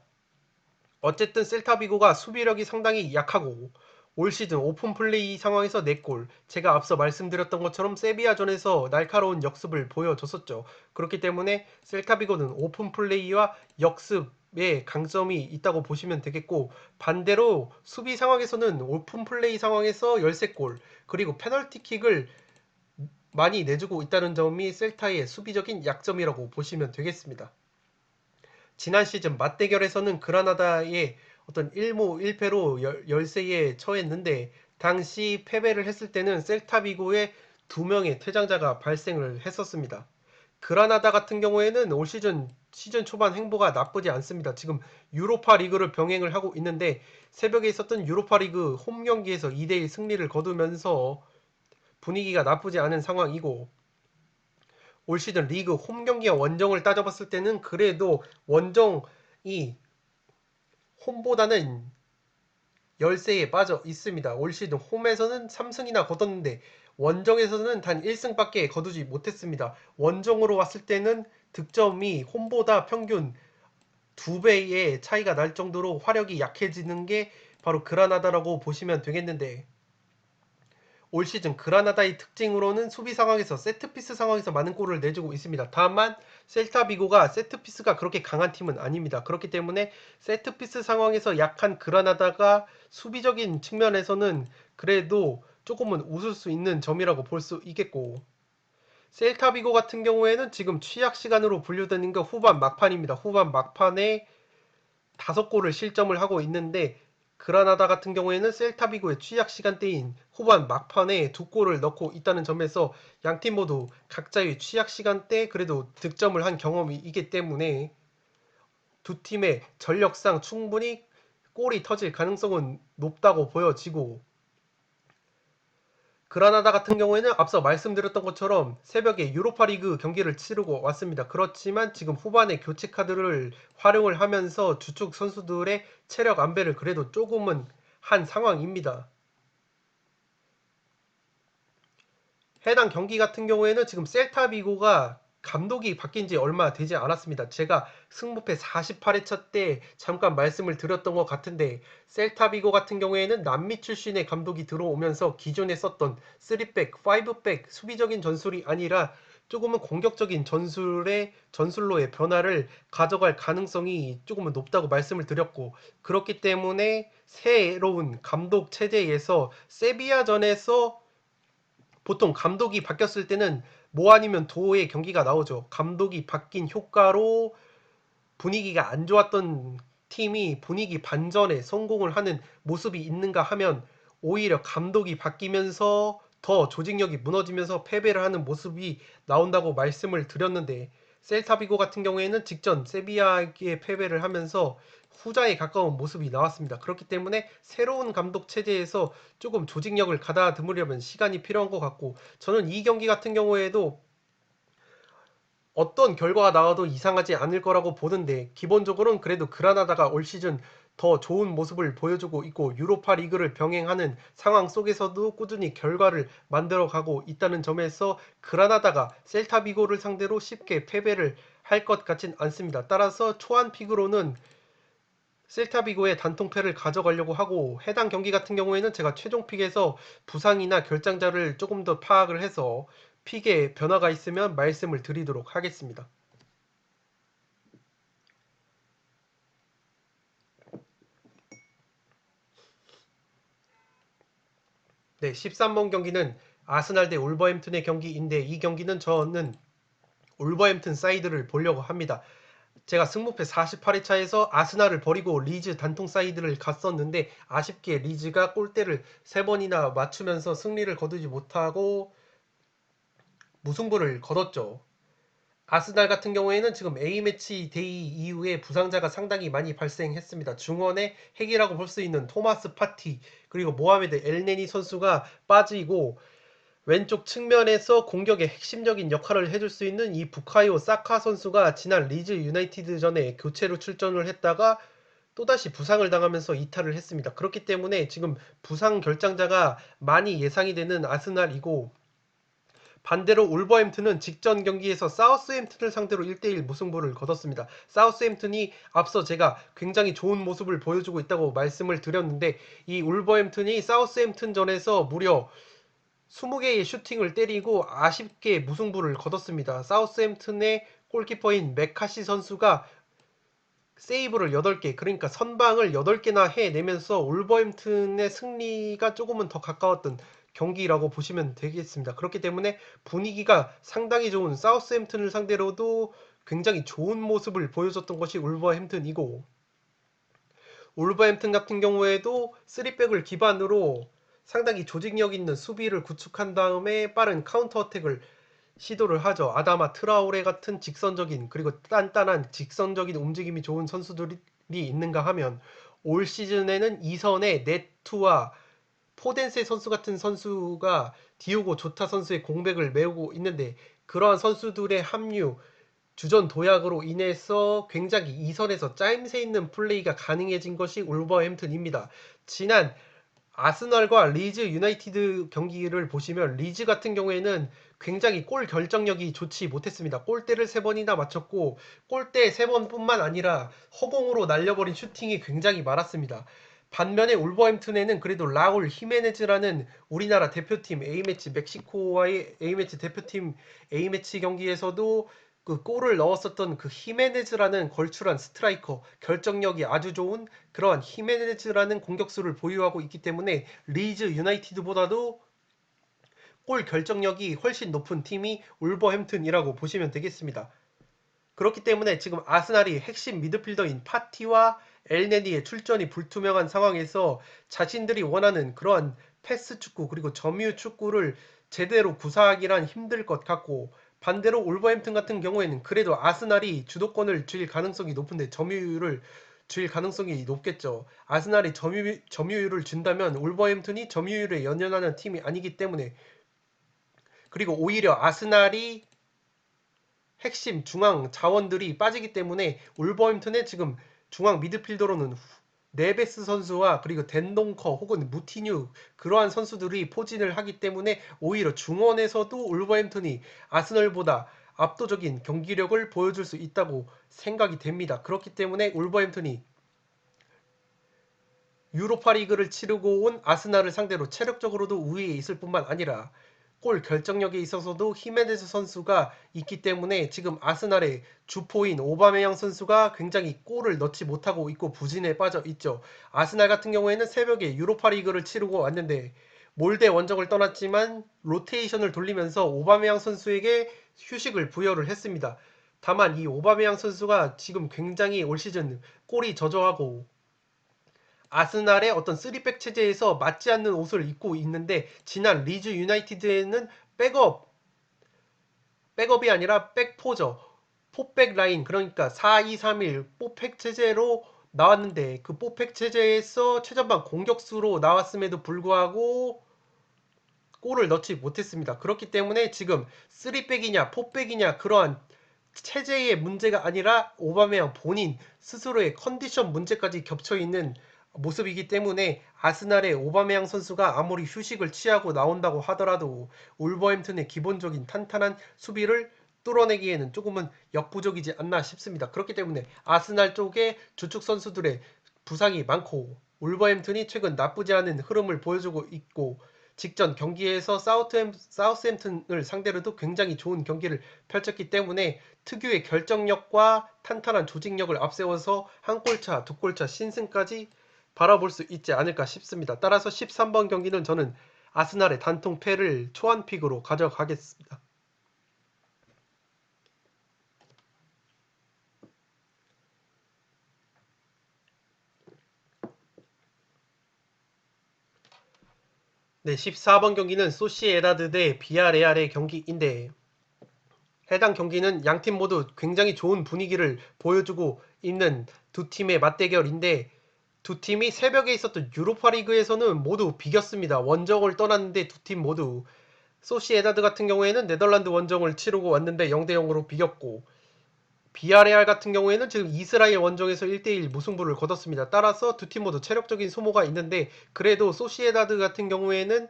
어쨌든 셀타비고가 수비력이 상당히 약하고 올 시즌 오픈 플레이 상황에서 4골, 제가 앞서 말씀드렸던 것처럼 세비야전에서 날카로운 역습을 보여줬었죠. 그렇기 때문에 셀타비고는 오픈 플레이와 역습에 강점이 있다고 보시면 되겠고 반대로 수비 상황에서는 오픈 플레이 상황에서 13골 그리고 페널티킥을 많이 내주고 있다는 점이 셀타의 수비적인 약점이라고 보시면 되겠습니다. 지난 시즌 맞대결에서는 그라나다의 어떤 1무 1패로 열세에 처했는데 당시 패배를 했을 때는 셀타비고의 2명의 퇴장자가 발생을 했었습니다. 그라나다 같은 경우에는 올 시즌 초반 행보가 나쁘지 않습니다. 지금 유로파 리그를 병행을 하고 있는데 새벽에 있었던 유로파 리그 홈 경기에서 2대1 승리를 거두면서 분위기가 나쁘지 않은 상황이고, 올 시즌 리그 홈 경기와 원정을 따져봤을 때는 그래도 원정이 홈보다는 열세에 빠져 있습니다. 올 시즌 홈에서는 3승이나 거뒀는데 원정에서는 단 1승밖에 거두지 못했습니다. 원정으로 왔을 때는 득점이 홈보다 평균 2배의 차이가 날 정도로 화력이 약해지는 게 바로 그라나다라고 보시면 되겠는데, 올 시즌 그라나다의 특징으로는 수비 상황에서 세트피스 상황에서 많은 골을 내주고 있습니다. 다만 셀타비고가 세트피스가 그렇게 강한 팀은 아닙니다. 그렇기 때문에 세트피스 상황에서 약한 그라나다가 수비적인 측면에서는 그래도 조금은 웃을 수 있는 점이라고 볼 수 있겠고, 셀타비고 같은 경우에는 지금 취약 시간으로 분류되는 게 후반 막판입니다. 후반 막판에 5골을 실점을 하고 있는데, 그라나다 같은 경우에는 셀타비고의 취약 시간대인 후반 막판에 2골을 넣고 있다는 점에서 양팀 모두 각자의 취약 시간대 그래도 득점을 한 경험이 있기 때문에 두 팀의 전력상 충분히 골이 터질 가능성은 높다고 보여지고, 그라나다 같은 경우에는 앞서 말씀드렸던 것처럼 새벽에 유로파리그 경기를 치르고 왔습니다. 그렇지만 지금 후반에 교체 카드를 활용을 하면서 주축 선수들의 체력 안배를 그래도 조금은 한 상황입니다. 해당 경기 같은 경우에는 지금 셀타비고가 감독이 바뀐 지 얼마 되지 않았습니다. 제가 승무패 48회차 때 잠깐 말씀을 드렸던 것 같은데, 셀타비고 같은 경우에는 남미 출신의 감독이 들어오면서 기존에 썼던 3백, 5백 수비적인 전술이 아니라 조금은 공격적인 전술로의 변화를 가져갈 가능성이 조금은 높다고 말씀을 드렸고, 그렇기 때문에 새로운 감독 체제에서 세비야전에서 보통 감독이 바뀌었을 때는 뭐 아니면 도의 경기가 나오죠. 감독이 바뀐 효과로 분위기가 안 좋았던 팀이 분위기 반전에 성공을 하는 모습이 있는가 하면, 오히려 감독이 바뀌면서 더 조직력이 무너지면서 패배를 하는 모습이 나온다고 말씀을 드렸는데, 셀타비고 같은 경우에는 직전 세비야에게 패배를 하면서 후자에 가까운 모습이 나왔습니다. 그렇기 때문에 새로운 감독 체제에서 조금 조직력을 가다듬으려면 시간이 필요한 것 같고, 저는 이 경기 같은 경우에도 어떤 결과가 나와도 이상하지 않을 거라고 보는데, 기본적으로는 그래도 그라나다가 올 시즌 더 좋은 모습을 보여주고 있고 유로파 리그를 병행하는 상황 속에서도 꾸준히 결과를 만들어가고 있다는 점에서 그라나다가 셀타비고를 상대로 쉽게 패배를 할 것 같진 않습니다. 따라서 초안 픽으로는 셀타비고의 단통패를 가져가려고 하고, 해당 경기 같은 경우에는 제가 최종 픽에서 부상이나 결장자를 조금 더 파악을 해서 픽에 변화가 있으면 말씀을 드리도록 하겠습니다. 네, 13번 경기는 아스날 대 울버햄튼의 경기인데, 이 경기는 저는 울버햄튼 사이드를 보려고 합니다. 제가 승무패 48회차에서 아스날을 버리고 리즈 단통 사이드를 갔었는데 아쉽게 리즈가 골대를 3번이나 맞추면서 승리를 거두지 못하고 무승부를 거뒀죠. 아스날 같은 경우에는 지금 A매치 데이 이후에 부상자가 상당히 많이 발생했습니다. 중원에 핵이라고 볼 수 있는 토마스 파티, 그리고 모하메드 엘네니 선수가 빠지고, 왼쪽 측면에서 공격의 핵심적인 역할을 해줄 수 있는 이 부카요 사카 선수가 지난 리즈 유나이티드전에 교체로 출전을 했다가 또다시 부상을 당하면서 이탈을 했습니다. 그렇기 때문에 지금 부상 결장자가 많이 예상이 되는 아스날이고, 반대로 울버햄튼은 직전 경기에서 사우스햄튼을 상대로 1대1 무승부를 거뒀습니다. 사우스햄튼이 앞서 제가 굉장히 좋은 모습을 보여주고 있다고 말씀을 드렸는데, 이 울버햄튼이 사우스햄튼전에서 무려 20개의 슈팅을 때리고 아쉽게 무승부를 거뒀습니다. 사우스햄튼의 골키퍼인 맥카시 선수가 세이브를 8개, 그러니까 선방을 8개나 해내면서 울버햄튼의 승리가 조금은 더 가까웠던 경기라고 보시면 되겠습니다. 그렇기 때문에 분위기가 상당히 좋은 사우스햄튼을 상대로도 굉장히 좋은 모습을 보여줬던 것이 울버햄튼이고, 울버햄튼 같은 경우에도 3백을 기반으로 상당히 조직력 있는 수비를 구축한 다음에 빠른 카운터 어택을 시도를 하죠. 아다마 트라오레 같은 직선적인 그리고 단단한 직선적인 움직임이 좋은 선수들이 있는가 하면 올 시즌에는 이선에 네투와 포덴세 선수 같은 선수가 디오고 조타 선수의 공백을 메우고 있는데 그러한 선수들의 합류, 주전 도약으로 인해서 굉장히 이선에서 짜임새 있는 플레이가 가능해진 것이 울버햄튼입니다. 지난 아스널과 리즈 유나이티드 경기를 보시면 리즈 같은 경우에는 굉장히 골 결정력이 좋지 못했습니다. 골대를 3번이나 맞췄고 골대 3번뿐만 아니라 허공으로 날려버린 슈팅이 굉장히 많았습니다. 반면에 울버햄튼에는 그래도 라울 히메네즈라는 우리나라 대표팀 A매치 멕시코와의 A매치 대표팀 A매치 경기에서도 그 골을 넣었었던 그 히메네즈라는 걸출한 스트라이커, 결정력이 아주 좋은 그러한 히메네즈라는 공격수를 보유하고 있기 때문에 리즈 유나이티드보다도 골 결정력이 훨씬 높은 팀이 울버햄튼이라고 보시면 되겠습니다. 그렇기 때문에 지금 아스날이 핵심 미드필더인 파티와 엘네니의 출전이 불투명한 상황에서 자신들이 원하는 그러한 패스 축구 그리고 점유 축구를 제대로 구사하기란 힘들 것 같고 반대로 울버햄튼 같은 경우에는 그래도 아스날이 주도권을 쥘 가능성이 높은데 점유율을 쥘 가능성이 높겠죠. 아스날이 점유율을 준다면 울버햄튼이 점유율에 연연하는 팀이 아니기 때문에 그리고 오히려 아스날이 핵심 중앙 자원들이 빠지기 때문에 울버햄튼의 지금 중앙 미드필더로는 네베스 선수와 그리고 덴동커 혹은 무티뉴 그러한 선수들이 포진을 하기 때문에 오히려 중원에서도 울버햄튼이 아스널보다 압도적인 경기력을 보여줄 수 있다고 생각이 됩니다. 그렇기 때문에 울버햄튼이 유로파리그를 치르고 온 아스날을 상대로 체력적으로도 우위에 있을 뿐만 아니라 골 결정력에 있어서도 히메네즈 선수가 있기 때문에 지금 아스날의 주포인 오바메양 선수가 굉장히 골을 넣지 못하고 있고 부진에 빠져 있죠. 아스날 같은 경우에는 새벽에 유로파리그를 치르고 왔는데 몰대 원정을 떠났지만 로테이션을 돌리면서 오바메양 선수에게 휴식을 부여를 했습니다. 다만 이 오바메양 선수가 지금 굉장히 올 시즌 골이 저조하고 아스날의 어떤 3백 체제에서 맞지 않는 옷을 입고 있는데 지난 리즈 유나이티드에는 백업이 아니라 백포죠. 포백 라인 그러니까 4-2-3-1 포백 체제로 나왔는데 그 포백 체제에서 최전방 공격수로 나왔음에도 불구하고 골을 넣지 못했습니다. 그렇기 때문에 지금 3백이냐 포백이냐 그러한 체제의 문제가 아니라 오바메양 본인 스스로의 컨디션 문제까지 겹쳐 있는 모습이기 때문에 아스날의 오바메양 선수가 아무리 휴식을 취하고 나온다고 하더라도 울버햄튼의 기본적인 탄탄한 수비를 뚫어내기에는 조금은 역부족이지 않나 싶습니다. 그렇기 때문에 아스날 쪽에 주축 선수들의 부상이 많고 울버햄튼이 최근 나쁘지 않은 흐름을 보여주고 있고 직전 경기에서 사우스햄튼을 상대로도 굉장히 좋은 경기를 펼쳤기 때문에 특유의 결정력과 탄탄한 조직력을 앞세워서 한 골차, 두 골차 신승까지 바라볼 수 있지 않을까 싶습니다. 따라서 13번 경기는 저는 아스날의 단통 패를 초안픽으로 가져가겠습니다. 네, 14번 경기는 소시에다드 대 비아레알의 경기인데 해당 경기는 양팀 모두 굉장히 좋은 분위기를 보여주고 있는 두 팀의 맞대결인데 두 팀이 새벽에 있었던 유로파리그에서는 모두 비겼습니다. 원정을 떠났는데 두 팀 모두 소시에다드 같은 경우에는 네덜란드 원정을 치르고 왔는데 0대0으로 비겼고 비아레알 같은 경우에는 지금 이스라엘 원정에서 1대1 무승부를 거뒀습니다. 따라서 두 팀 모두 체력적인 소모가 있는데 그래도 소시에다드 같은 경우에는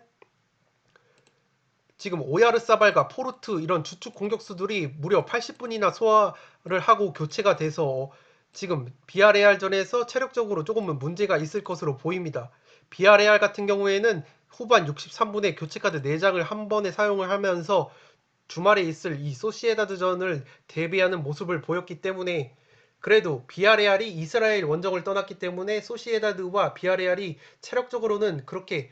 지금 오야르사발과 포르트 이런 주축 공격수들이 무려 80분이나 소화를 하고 교체가 돼서 지금 비아레알전에서 체력적으로 조금은 문제가 있을 것으로 보입니다. 비아레알 같은 경우에는 후반 63분에 교체카드 4장을 한 번에 사용을 하면서 주말에 있을 이 소시에다드전을 대비하는 모습을 보였기 때문에 그래도 비아레알이 이스라엘 원정을 떠났기 때문에 소시에다드와 비아레알이 체력적으로는 그렇게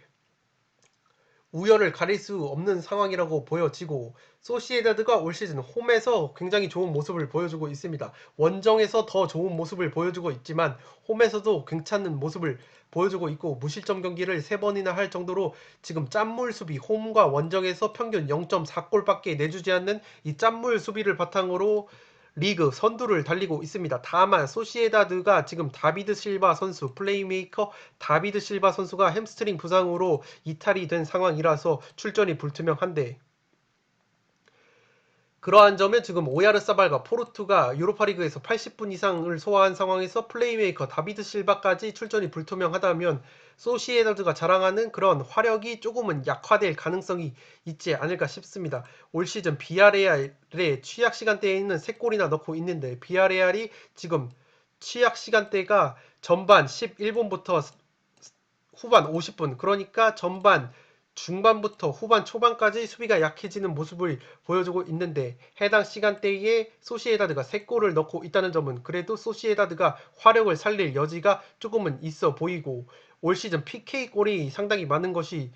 우열을 가릴 수 없는 상황이라고 보여지고 소시에다드가 올 시즌 홈에서 굉장히 좋은 모습을 보여주고 있습니다. 원정에서 더 좋은 모습을 보여주고 있지만 홈에서도 괜찮은 모습을 보여주고 있고 무실점 경기를 3번이나 할 정도로 지금 짠물 수비 홈과 원정에서 평균 0.4골밖에 내주지 않는 이 짠물 수비를 바탕으로 리그 선두를 달리고 있습니다. 다만 소시에다드가 지금 다비드 실바 선수 플레이메이커 다비드 실바 선수가 햄스트링 부상으로 이탈이 된 상황이라서 출전이 불투명한데 그러한 점에 지금 오야르사발과 포르투가 유로파리그에서 80분 이상을 소화한 상황에서 플레이메이커 다비드 실바까지 출전이 불투명하다면 소시에다드가 자랑하는 그런 화력이 조금은 약화될 가능성이 있지 않을까 싶습니다. 올 시즌 비아레알의 취약 시간대에는 3골이나 넣고 있는데 비아레알이 지금 취약 시간대가 전반 11분부터 후반 50분 그러니까 전반 중반부터 후반 초반까지 수비가 약해지는 모습을 보여주고 있는데 해당 시간대에 소시에다드가 3골을 넣고 있다는 점은 그래도 소시에다드가 화력을 살릴 여지가 조금은 있어 보이고 올 시즌 PK골이 상당히 많은 것이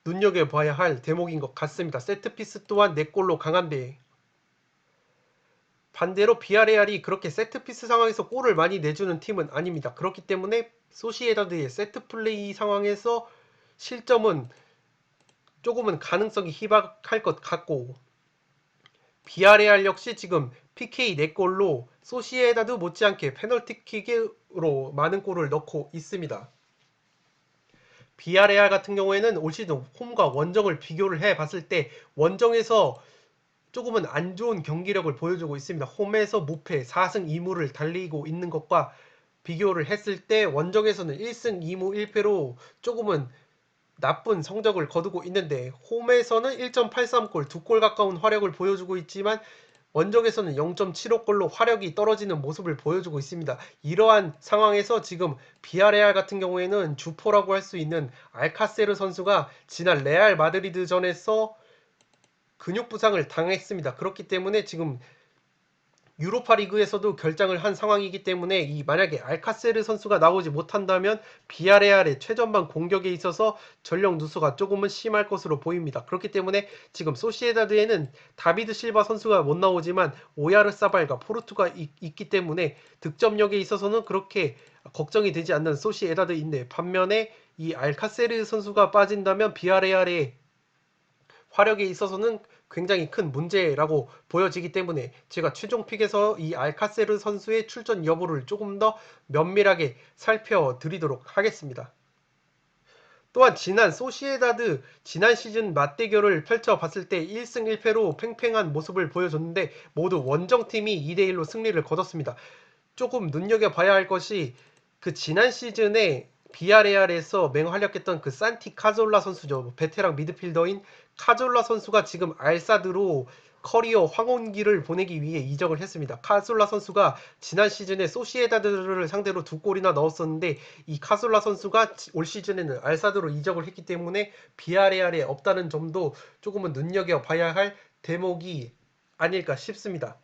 눈여겨봐야 할 대목인 것 같습니다. 세트피스 또한 4골로 강한데 반대로 비아레알이 그렇게 세트피스 상황에서 골을 많이 내주는 팀은 아닙니다. 그렇기 때문에 소시에다드의 세트플레이 상황에서 실점은 조금은 가능성이 희박할 것 같고 비아레알 역시 지금 PK 4골로 소시에다드 못지않게 페널티킥으로 많은 골을 넣고 있습니다. 비아레알 같은 경우에는 올 시즌 홈과 원정을 비교를 해봤을 때 원정에서 조금은 안 좋은 경기력을 보여주고 있습니다. 홈에서 무패 4승 2무를 달리고 있는 것과 비교를 했을 때 원정에서는 1승 2무 1패로 조금은 나쁜 성적을 거두고 있는데 홈에서는 1.83골, 2골 가까운 화력을 보여주고 있지만 원정에서는 0.75골로 화력이 떨어지는 모습을 보여주고 있습니다. 이러한 상황에서 지금 비아레알 같은 경우에는 주포라고 할 수 있는 알카세르 선수가 지난 레알 마드리드전에서 근육 부상을 당했습니다. 그렇기 때문에 지금 유로파 리그에서도 결장을 한 상황이기 때문에 이 만약에 알카세르 선수가 나오지 못한다면 비아레알의 최전방 공격에 있어서 전력 누수가 조금은 심할 것으로 보입니다. 그렇기 때문에 지금 소시에다드에는 다비드 실바 선수가 못 나오지만 오야르사발과 포르투가 있기 때문에 득점력에 있어서는 그렇게 걱정이 되지 않는 소시에다드인데 반면에 이 알카세르 선수가 빠진다면 비아레알의 화력에 있어서는 굉장히 큰 문제라고 보여지기 때문에 제가 최종 픽에서 이 알카세르 선수의 출전 여부를 조금 더 면밀하게 살펴드리도록 하겠습니다. 또한 지난 소시에다드 지난 시즌 맞대결을 펼쳐봤을 때 1승 1패로 팽팽한 모습을 보여줬는데 모두 원정팀이 2대1로 승리를 거뒀습니다. 조금 눈여겨봐야 할 것이 그 지난 시즌에 비아레알에서 맹활약했던 그 산티 카졸라 선수죠. 베테랑 미드필더인 카졸라 선수가 지금 알사드로 커리어 황혼기를 보내기 위해 이적을 했습니다. 카솔라 선수가 지난 시즌에 소시에다드를 상대로 2골이나 넣었었는데 이 카솔라 선수가 올 시즌에는 알사드로 이적을 했기 때문에 비아레알에 없다는 점도 조금은 눈여겨봐야 할 대목이 아닐까 싶습니다.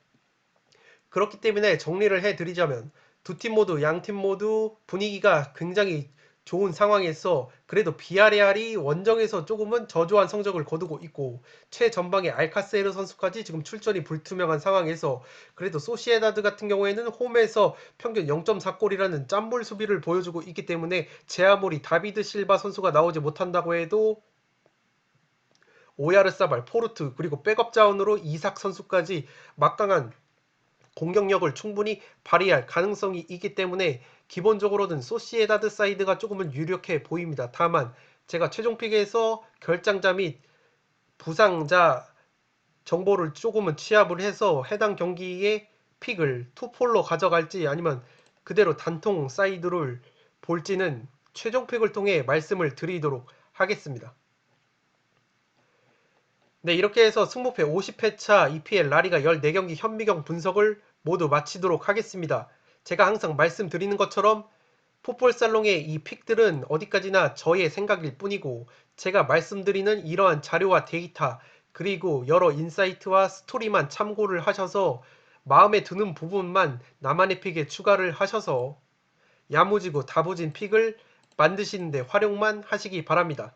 그렇기 때문에 정리를 해드리자면 두 팀 모두 양 팀 모두 분위기가 굉장히 좋은 상황에서 그래도 비아레알이 원정에서 조금은 저조한 성적을 거두고 있고 최전방의 알카세르 선수까지 지금 출전이 불투명한 상황에서 그래도 소시에다드 같은 경우에는 홈에서 평균 0.4골이라는 짬볼 수비를 보여주고 있기 때문에 제 아무리 다비드 실바 선수가 나오지 못한다고 해도 오야르사발, 포르투 그리고 백업 자원으로 이삭 선수까지 막강한 공격력을 충분히 발휘할 가능성이 있기 때문에 기본적으로는 소시에다드 사이드가 조금은 유력해 보입니다. 다만 제가 최종 픽에서 결장자 및 부상자 정보를 조금은 취합을 해서 해당 경기의 픽을 투폴로 가져갈지 아니면 그대로 단통 사이드를 볼지는 최종 픽을 통해 말씀을 드리도록 하겠습니다. 네, 이렇게 해서 승무패 50회차 EPL 라리가 14경기 현미경 분석을 모두 마치도록 하겠습니다. 제가 항상 말씀드리는 것처럼 풋볼살롱의 이 픽들은 어디까지나 저의 생각일 뿐이고 제가 말씀드리는 이러한 자료와 데이터 그리고 여러 인사이트와 스토리만 참고를 하셔서 마음에 드는 부분만 나만의 픽에 추가를 하셔서 야무지고 다부진 픽을 만드시는데 활용만 하시기 바랍니다.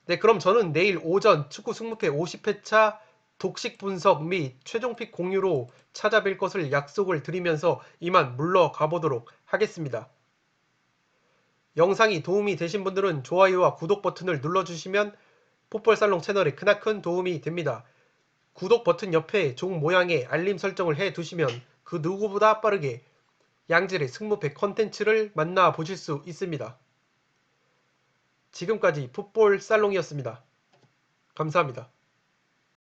네, 그럼 저는 내일 오전 축구 승무패 50회차 독식 분석 및 최종픽 공유로 찾아뵐 것을 약속을 드리면서 이만 물러가 보도록 하겠습니다. 영상이 도움이 되신 분들은 좋아요와 구독 버튼을 눌러주시면 풋볼살롱 채널에 크나큰 도움이 됩니다. 구독 버튼 옆에 종 모양의 알림 설정을 해 두시면 그 누구보다 빠르게 양질의 승무패 컨텐츠를 만나보실 수 있습니다. 지금까지 풋볼살롱이었습니다. 감사합니다.